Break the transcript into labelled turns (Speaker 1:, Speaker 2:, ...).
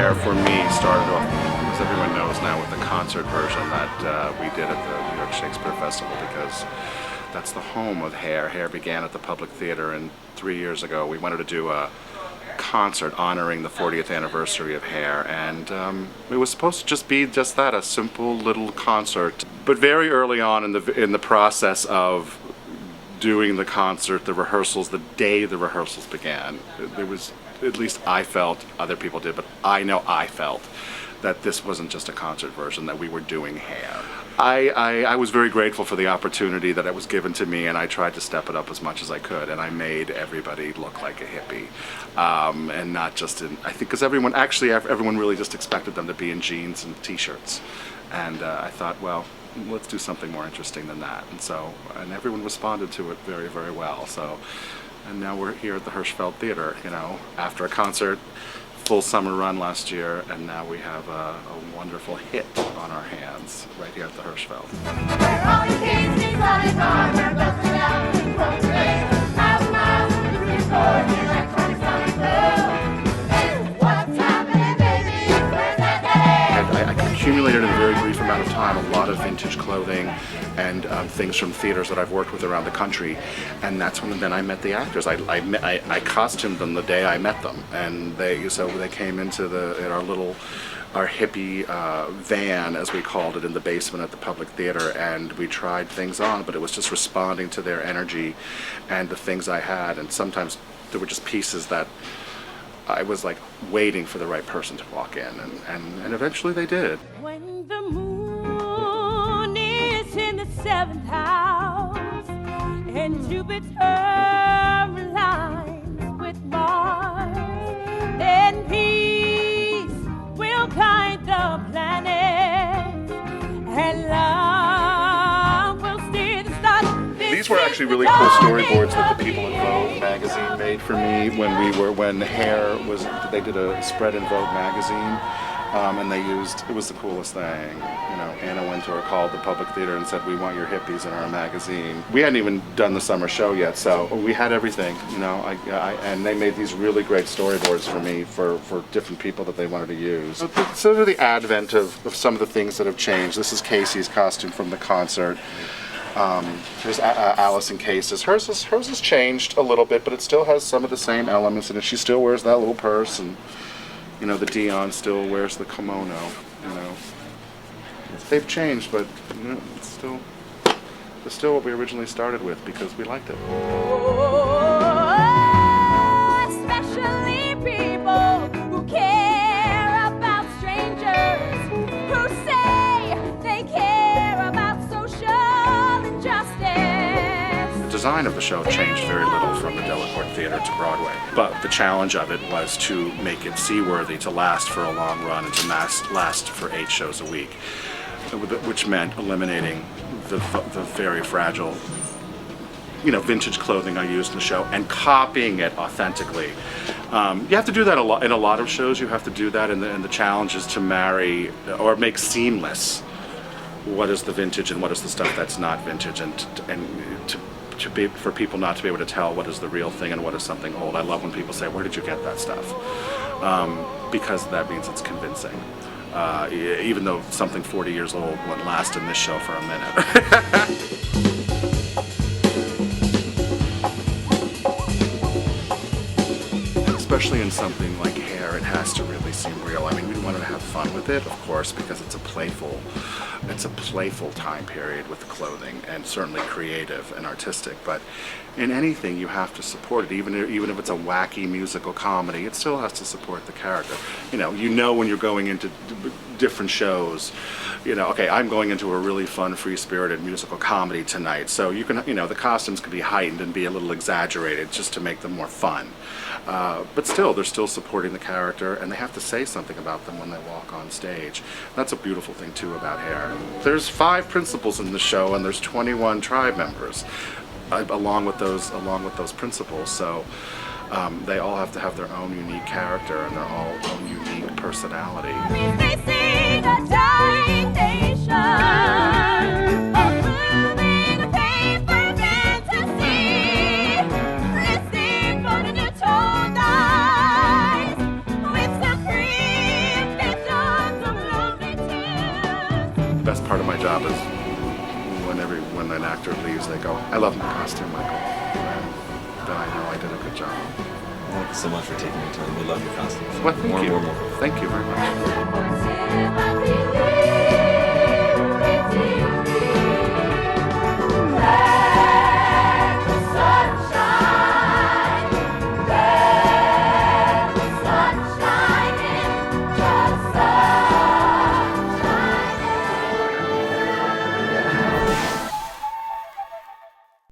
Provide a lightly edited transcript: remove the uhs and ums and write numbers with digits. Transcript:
Speaker 1: hair for me started off, as everyone knows now, with the concert version that we did at the New York Shakespeare Festival, because that's the home of hair. Hair began at the Public Theater, and 3 years ago we wanted to do a concert honoring the 40th anniversary of Hair, and it was supposed to just be just that, a simple little concert. But very early on in the process of doing the concert, the rehearsals, the day the rehearsals began, there was, at least I felt, other people did, but I know I felt that this wasn't just a concert version, that we were doing Hair. I was very grateful for the opportunity that it was given to me, and I tried to step it up as much as I could, and I made everybody look like a hippie. And not just in, I think, because everyone really just expected them to be in jeans and t-shirts. And I thought, well, let's do something more interesting than that. And everyone responded to it very, very well. So, and now we're here at the Hirschfeld Theater, you know, after a concert, full summer run last year, and now we have a wonderful hit on our hands right here at the Hirschfeld. I accumulated in a very brief amount of time a lot of vintage clothing and things from theaters that I've worked with around the country, and that's when then I met the actors. I costumed them the day I met them, and they came into our hippie van, as we called it, in the basement at the Public Theater, and we tried things on, but it was just responding to their energy and the things I had, and sometimes there were just pieces that I was like waiting for the right person to walk in, and eventually they did.
Speaker 2: When the moon is in the 7th house and Jupiter aligns with Mars, then peace will guide the planets and love will steer the stars.
Speaker 1: These were actually really cool storyboards that the people at Vogue magazine made for me when Hair was, they did a spread in Vogue magazine, and they used, it was the coolest thing. You know, Anna Wintour called the Public Theater and said, "We want your hippies in our magazine." We hadn't even done the summer show yet, so we had everything, you know, and they made these really great storyboards for me for different people that they wanted to use. So the advent of some of the things that have changed. This is Casey's costume from the concert. Here's Allison Case's. Hers has changed a little bit, but it still has some of the same elements in it. She still wears that little purse, and you know, the Dion still wears the kimono. You know, they've changed, but you know, it's still what we originally started with because we liked it.
Speaker 2: Especially people who care about strangers, who say they care about social injustice.
Speaker 1: The design of the show changed very little from the Delacorte Theater to Broadway, but the challenge of it was to make it seaworthy, to last for a long run, and to last for 8 shows a week, which meant eliminating the very fragile, you know, vintage clothing I used in the show and copying it authentically. You have to do that in a lot of shows. You have to do that, and the challenge is to marry or make seamless what is the vintage and what is the stuff that's not vintage, and for people not to be able to tell what is the real thing and what is something old. I love when people say, "Where did you get that stuff?" Because that means it's convincing. Even though something 40 years old wouldn't last in this show for a minute. Especially in something like Hair, it has to really seem real. I mean, we want to have fun with it, of course, because it's a playful time period with clothing, and certainly creative and artistic. But in anything, you have to support it, even if it's a wacky musical comedy. It still has to support the character. You know when you're going into different shows, you know, okay, I'm going into a really fun, free-spirited musical comedy tonight, so you can, you know, the costumes can be heightened and be a little exaggerated just to make them more fun. But still, they're still supporting the character, and they have to say something about them when they walk on stage. That's a beautiful thing too about Hair. There's 5 principals in the show, and there's 21 tribe members, along with those principals. So they all have to have their own unique character and their own unique personality.
Speaker 2: They sing a dying nation.
Speaker 1: best part of my job is when an actor leaves, they go, "I love my costume, Michael." And then I know I did a good job.
Speaker 3: Thank you so much for taking your time. We love your costumes.
Speaker 1: Well, thank you.
Speaker 3: More.
Speaker 1: Thank you very much.